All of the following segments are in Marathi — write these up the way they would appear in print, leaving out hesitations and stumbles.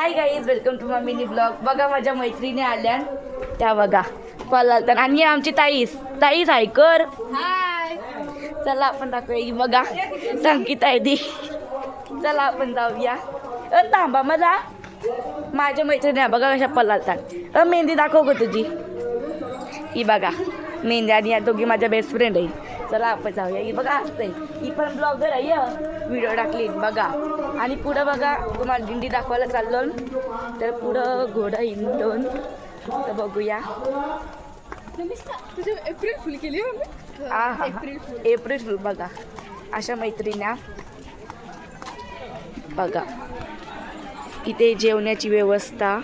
High guys, welcome to my mini blog. बघा माझ्या मैत्रिणी आल्या त्या बघा पळालतात आणि आमची ताईस हायकर. हाय, चला आपण दाखवूया. बघा संगीता आहे ती. चला आपण जाऊया. थांबा मला, माझ्या मैत्रिणी बघा कशा पळालतात. मेहंदी दाखव गं तुझी. ही बघा मेहंदी आणि या दोघी माझ्या बेस्ट फ्रेंड आहे. चला आपण जाऊया. ही बघा असते, ही पण ब्लॉगर आहे, व्हिडिओ टाकली बघा. आणि पुढं बघा तुम्हाला दिंडी दाखवायला चाललो, तर पुढं घोडा हिंडून तर बघूया. एप्रिल फुल केली एप्रिल फुल बघा. अशा मैत्रिण्या बघा. इथे जेवणाची व्यवस्था.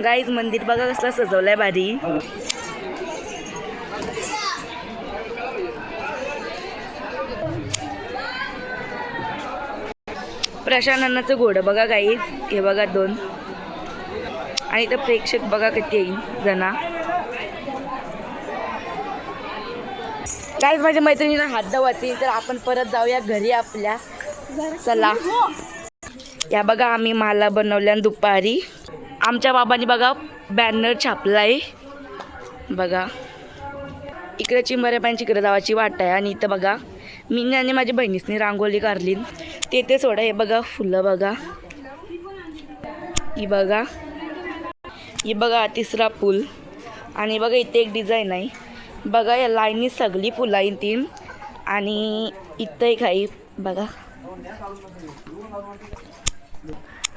गाईज मंदिर बघा कसला सजवलंय भारी. प्रशासनाचं घोडं बघा गाईज, हे बघा 2. आणि इथं प्रेक्षक बघा किती जना. गाईज माझ्या मैत्रिणीला हात दावायचे, तर आपण परत जाऊया घरी आपल्या. चला. या बघा आम्ही माला बनवल्या दुपारी. आमच्या बाबांनी बघा बॅनर छापलाय बघा. इकडे चिंबऱ्यापांची इकडे जावाची वाट आहे. आणि इथं बघा मी आणि माझ्या बहिणीसनी रांगोळी काढली. ते सोडा. हे बघा फुलं बघा. ही बघा तिसरा पूल. आणि बघा इथे एक डिझाईन आहे बघा. या लाईनी सगळी फुलं आहे ती. आणि इथं एक आहे बघा.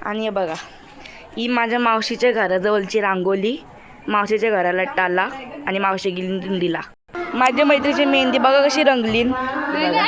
आणि हे बघा ही माझ्या मावशीच्या घराजवळची रांगोळी. मावशीच्या घराला टाला आणि मावशी गेली दिंडीला. माझ्या मैत्रीची मेहंदी बघा कशी रंगली बघा.